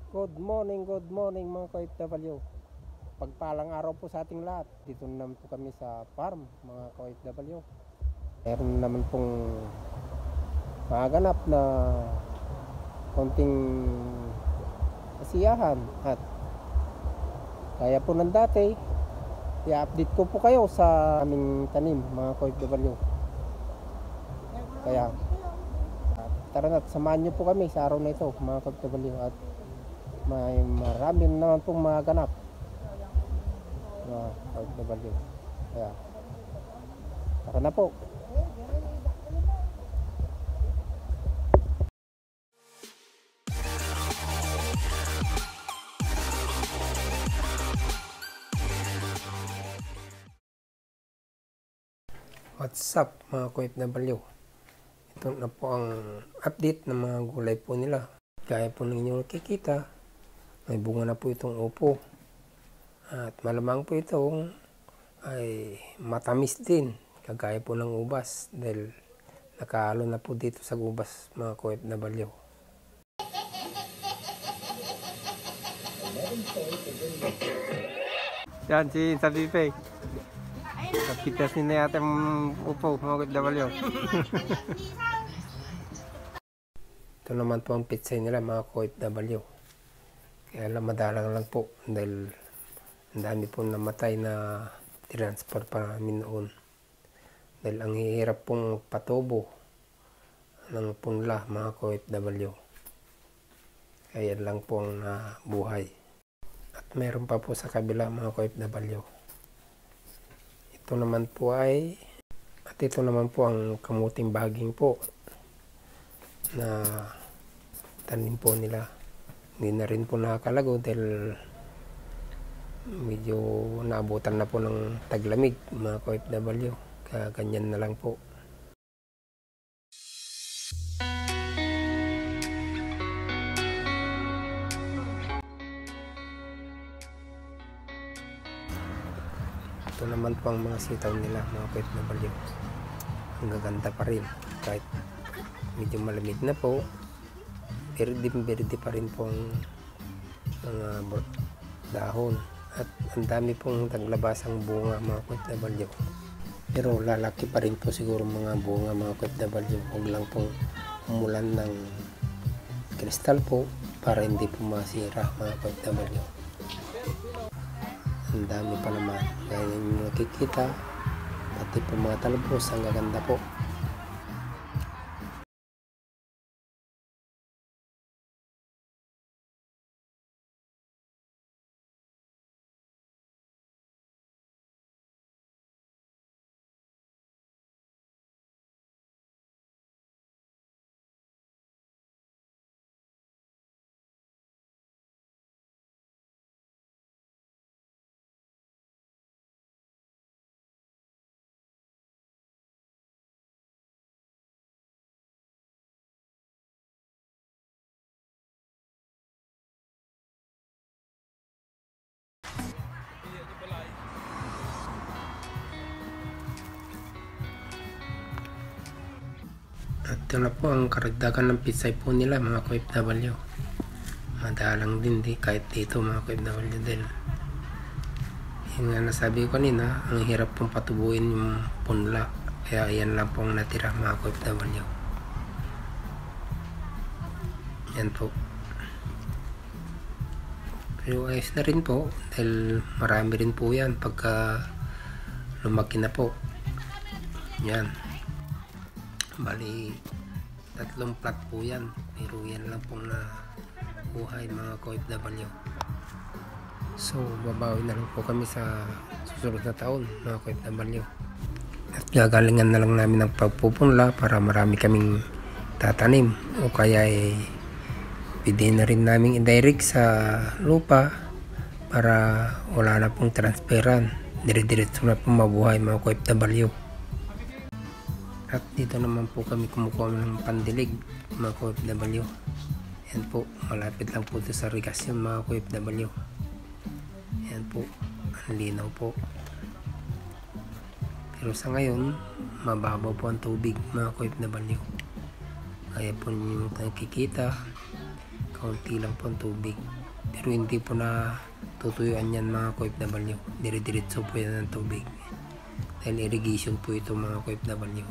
Good morning mga ka-OFW. Pagpalang araw po sa ating lahat. Dito naman po kami sa farm mga ka-OFW. Meron naman pong maganap na konting kasiyahan at kaya po ng dati i-update ko po kayo sa aming tanim mga ka-OFW. Kaya tara na't samahan nyo po kami sa araw na ito mga ka-OFW at may marami naman pong mga ganap na OFW. Kaya tara na po. What's up mga OFW? Ito na po ang update ng mga gulay po nila. Gaya po ng inyong nakikita, may bunga na po itong upo. At malamang po itong ay matamis din, kagaya po ng ubas dahil nakahalo na po dito sa ubas mga OFW. Yan si Sabipe. Kapitas ni na yata upo mga OFW. Ito naman po ang pitsay nila mga OFW. Kaya lang madalang lang po dahil ang dami po namatay na transport pa namin noon. Dahil ang hirap pong patubo ng punla mga OFW. Kaya lang po ang buhay. At meron pa po sa kabila mga OFW. Ito naman po ang kamuting baging po na tanim po nila. Hindi na rin po nakakalago dahil medyo naabutan na po ng taglamig mga OFW. Kaya ganyan na lang po. Ito naman po ang mga sitaw nila mga OFW. Ang gaganda pa rin kahit medyo malamig na po. Verde pa rin po ang mga dahon at ang dami pong naglabasang bunga mga OFW. Pero lalaki pa rin po siguro mga bunga mga OFW. Huwag lang pong umulan ng kristal po para hindi po masira mga OFW. Ang dami pa naman. Gaya yung nakikita, pati po mga talbos, ang gaganda po. At ito na po ang karagdagan ng pitsay po nila mga OFW. Madalang din kahit dito mga OFW dahil yung nga nasabi ko kanina, ang hirap pong patubuin yung punla. Kaya yan lang pong natira mga OFW. Yan po. Pero ayos na rin po dahil marami rin po yan pagka lumaki na po. Yan. Bali, 3 plat po yan. Pero yan lang pong buhay mga OFW. So, babawi na lang po kami sa susunod na taon mga OFW. At gagalingan na lang namin ng pagpupunla para marami kaming tatanim. O kaya pwede na rin namin i-direct sa lupa para wala na pong transferan. Dire-diretso na po mabuhay mga OFW. At dito naman po kami kumukuha ng pandilig mga OFW. Yan po, malapit lang po ito sa irigasyon mga OFW. Yan po, ang linaw po. Pero sa ngayon, mababaw po ang tubig mga OFW. Kaya po yung nakikita, kaunti lang po ang tubig. Pero hindi po na tutuyuan yan mga OFW. Dire-diretso po yan ng tubig. Dahil irrigation po ito mga OFW.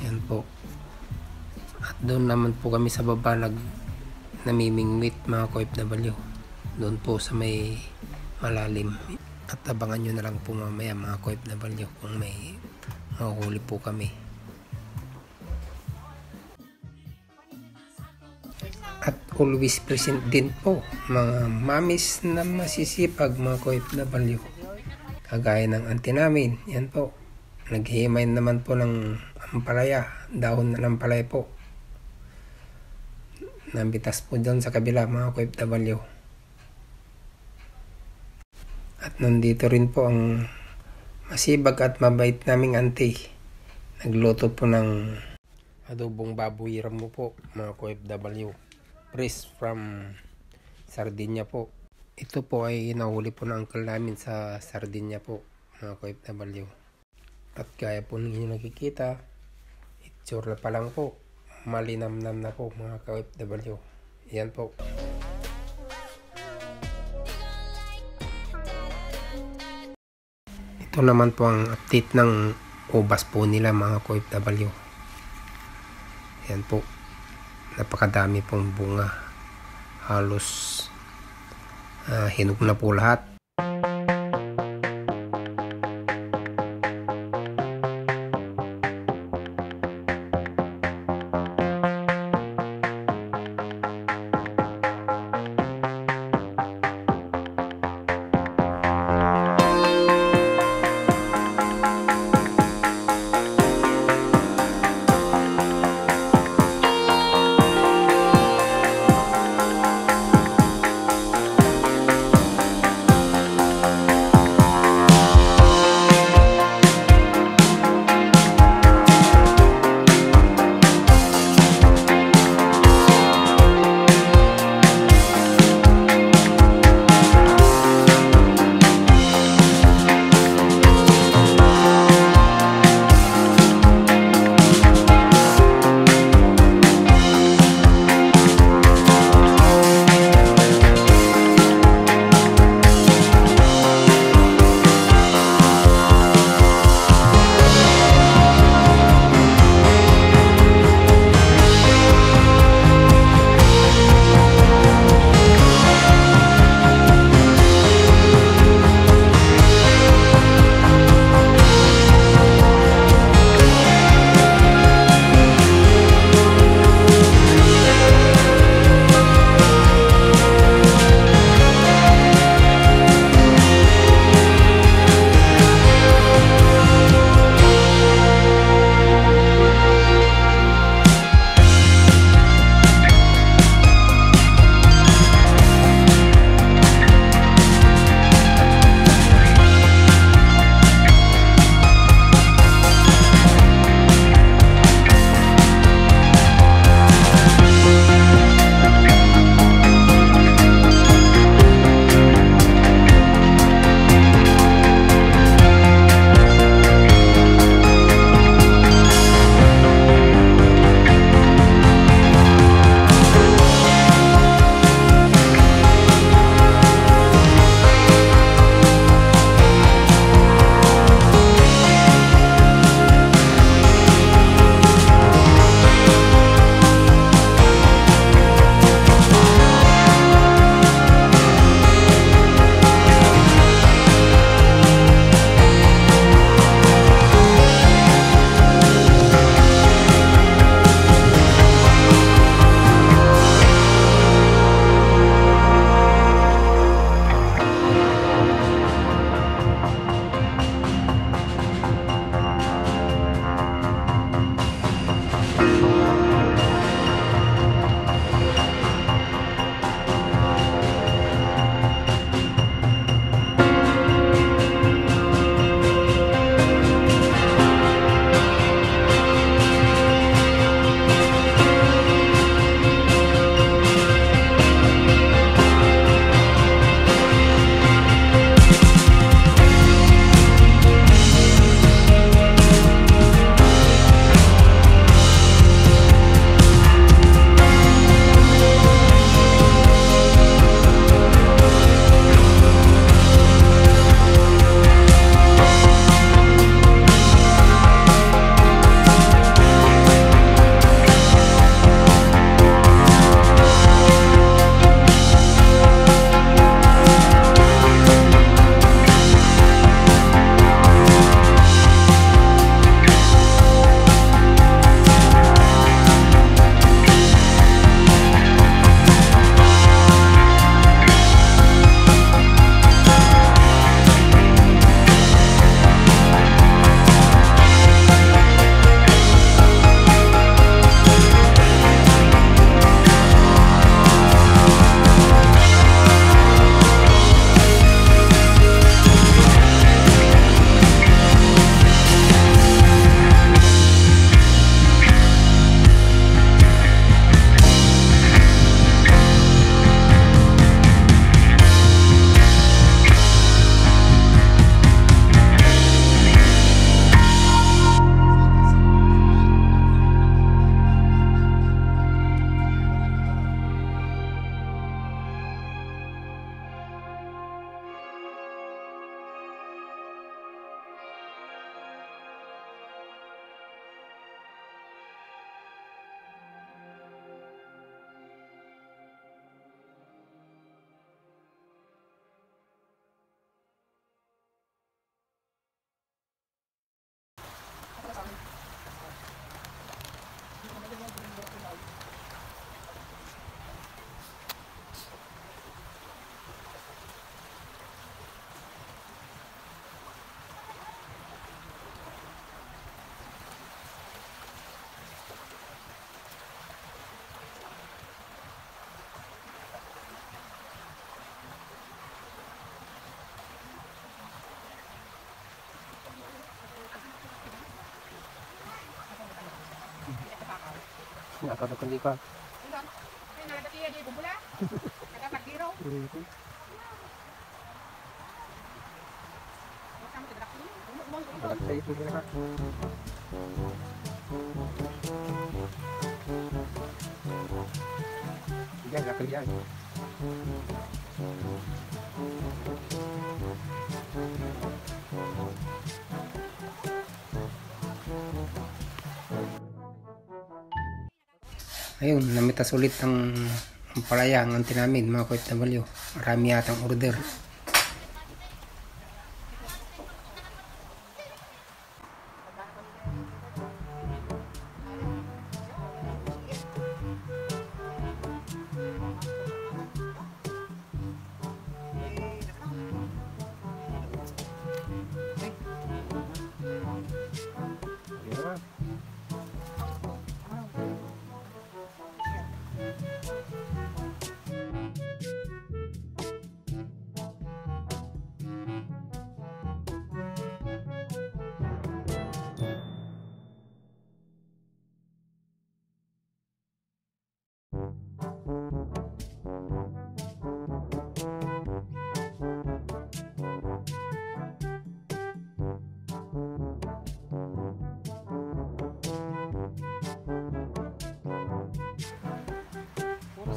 Yan po. At doon naman po kami sa baba namimingwit mga OFW. Doon po sa may malalim. At abangan nyo na lang po mamaya mga OFW kung may mahuhuli po kami. At always present din po mga mamis na masisipag mga OFW. Kagaya ng auntie namin. Yan po. Naghihimay naman po ng ampalaya. Dahon na ng ampalaya po. Nabitas po dyan sa kabila mga OFW. At nandito rin po ang masibag at mabait naming auntie. Nagluto po ng adobong baboy ramo po mga OFW. Fresh from Sardinia po. Ito po ay nahuli po ng uncle namin sa Sardinia po mga OFW. At gaya po ninyo nakikita, itsura pa lang po. Malinamnam na po mga OFW. Yan po. Ito naman po ang update ng ubas po nila mga OFW. Yan po. Napakadami pong bunga. Halos hinog na po lahat. Nakakado ko lipat. Balat sa ito na. Diyan, lakal yan. Ayun, namitas ulit ang palaya ang anti namin mga OFW. Marami yatang order.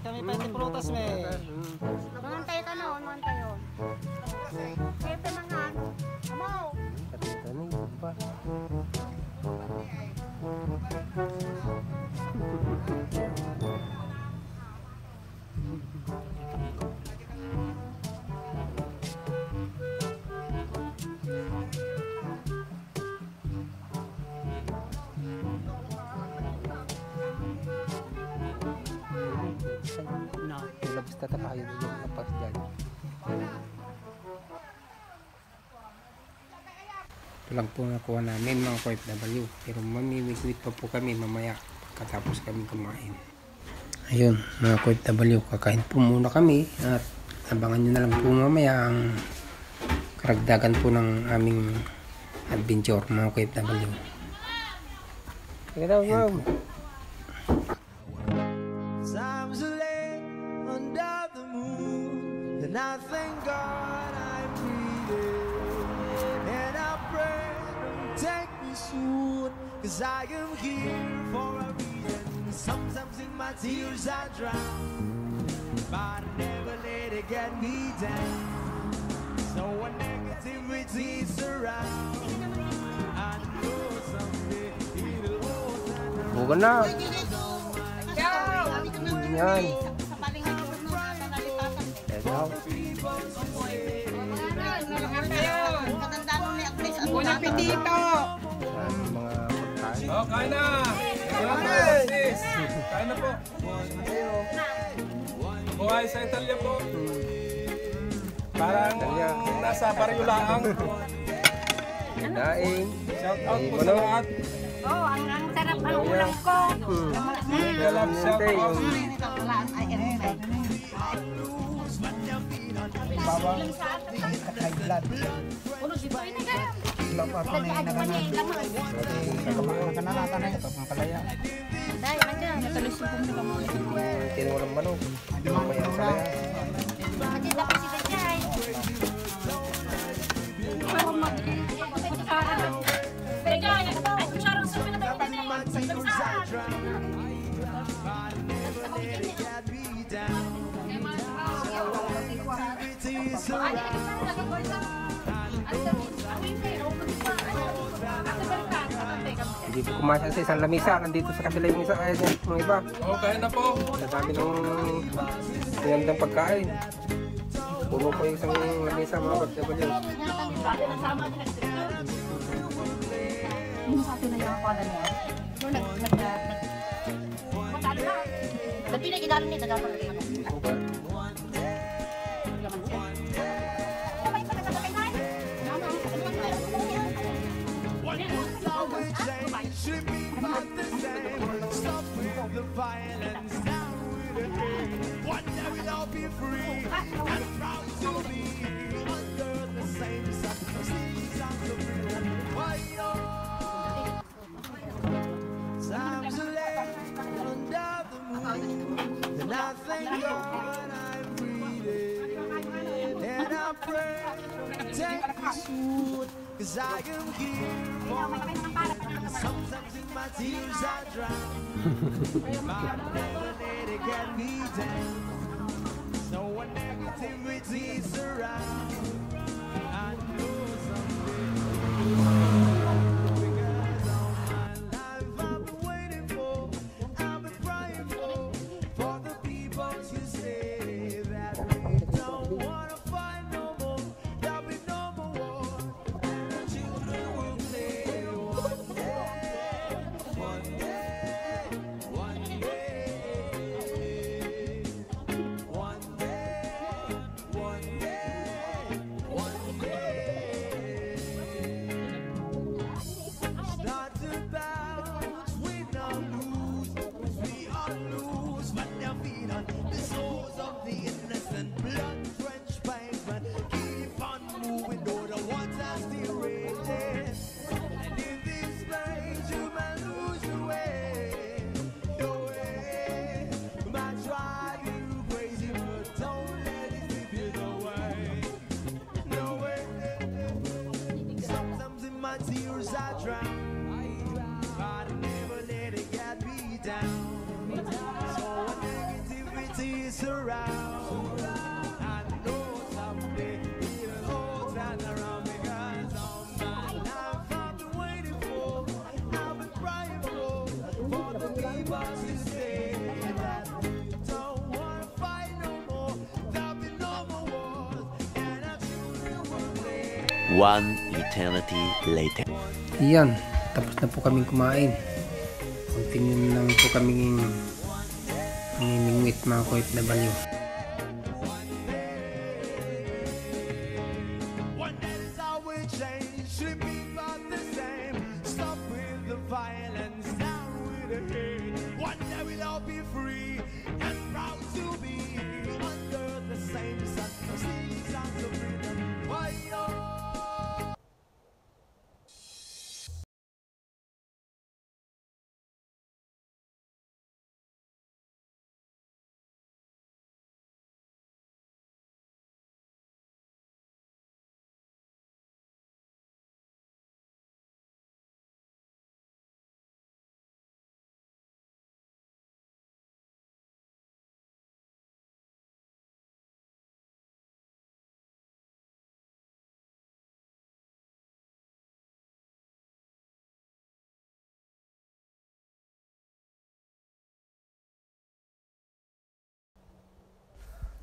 Kami pwede prutas me. Mangan tayo ka noon, mangan tayo. Kaya pa mangan. Amaw. Labis na tayo yung lapas dyan. Ito lang po nakuha namin mga OFW. Pero mamimigwit pa po kami mamaya pagkatapos kami kumain. Ayun mga OFW, kakain po muna kami at abangan nyo na lang po mamaya ang karagdagan po ng aming adventure mga OFW. Hello, wow. And I thank God I'm breathing, and I pray don't take me soon, 'cause I am here for a reason. Sometimes in my tears I drown, but I never let it get me down. So when negativity surrounds, I know someday it'll all turn around. Bukan na. Yan. Unang pitito. Mga pagkain. Oh, kain na! Kain na po. Buhay sa Italia po. Parang nasa Pariyulaang. Daing. Shout out po sa lahat. Oh, ang sarap ang ulam ko. Galap shout out. Bawang high blood. Lapat na yung nakanalata na ito, ang palaya. Dahil nandiyan, natalusog ko na kamo. Tinulang manok. Mamaya sa laya. Nandiyan ako si Bajay. Bajay, ay kutsarang sa Hindi ko kumasya sa isang lamisa. Nandito sa kabila yung isa. Ay, yung iba. Okay na po. Nadami ng pinandang pagkain. Puno po yung isang lamisa mga OFW. Yung sa atin na yung pala niya. Yung Tapi na gidaran ni dagan pala niya. Stop with the violence, down with the hate. One day we'll all be free and proud to be under the same sun. Seas of the blue. Why, time's late. And I thank God I'm breathing, and I pray take me soon, 'cause I am here for a reason. Sometimes in my tears I drown, but never let it get me down. So when negativity is around, I know someday, because all my life I've been waiting for, I've been crying for the people to say that we don't wanna fight no more, there'll be no more war, and the children will play one day, one day, one day, one day, one day, one day. It's not about win or lose, we all lose when they're feet on the souls of the innocent, blood-drenched pavement. Keep on moving, though the water's still raging. And in this place, you may lose your way, your way. Might drive you crazy, but don't let it slip you away, no way. Sometimes in my tears I drown, but I never let it get me down. So when negativity is around, I know someday it'll all turn around, because all my life I've been waiting for, I've been crying for the people to say that we don't wanna fight no more, there'll be no more wars, and our children will play. One eternity later. Iyan, tapos na po kaming kumain. Continue na lang po kaming namimingwit mga OFW. One day is how we change, should be about the same. Stop with the violence, down with the hate. One day we'll all be free and proud to be under the same sun. Seasons of freedom. Why, oh.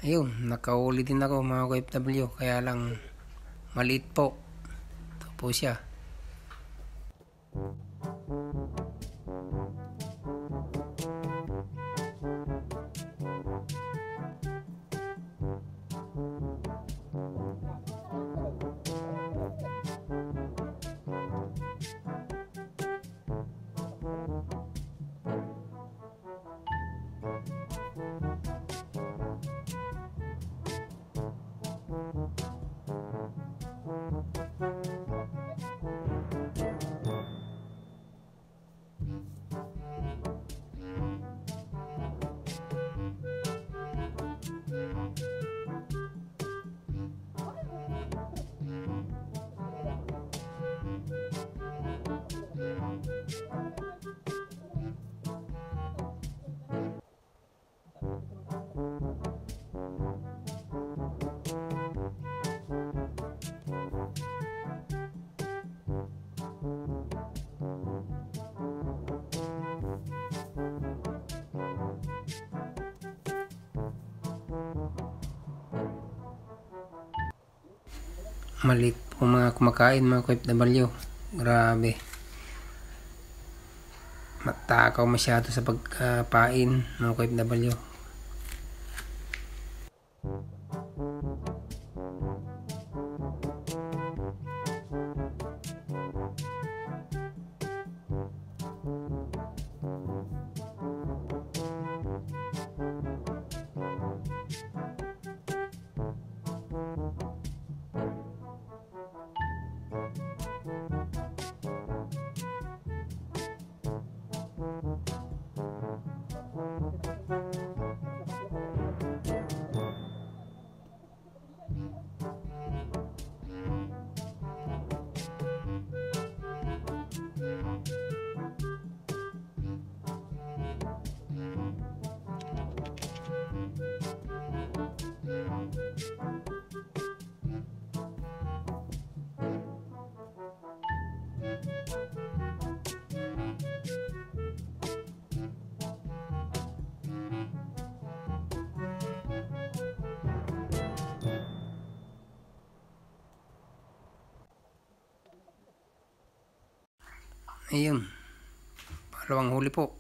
Ayun, nakahuli din ako mga OFW, kaya lang maliit po. Ito po siya. Maliit po mga kumakain mga OFW. Grabe. Matakaw masyado sa pagkapain mga OFW. Ayun. Pangalawang huli po.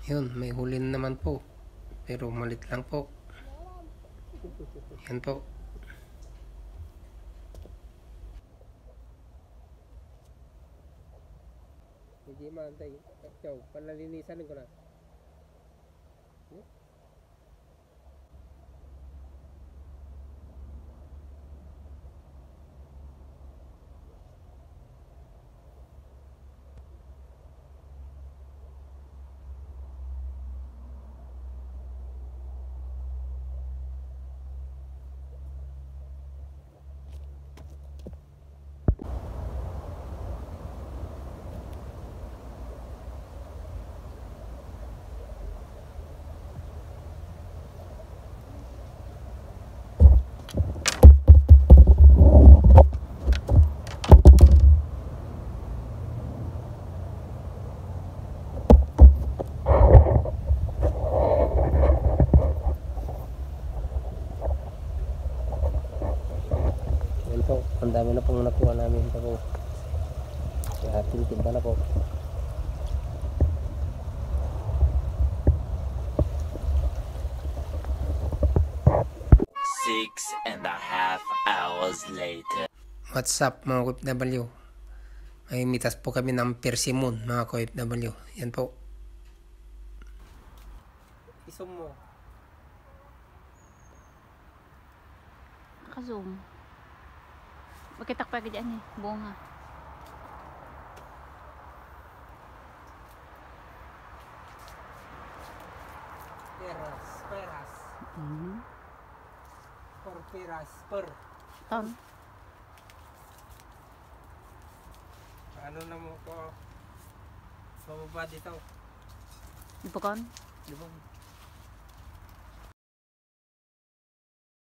Yun, may huli na naman po. Pero malit lang po. Yan po. Hindi maantay. Ikaw, palalinisan ko na. Yan po, ang dami na pong nakuha namin ito po. Kaya ating timba na po. Six and a half hours later. What's up mga OFW? May mitas po kami ng persimmon mga OFW. Yan po. Isong mo. Naka-zoom. Magkitak pa ka dyan eh. Bunga. Peras. Peras. Ton. Ano na mo ko? Bababa dito. Di ba kon? Di ba?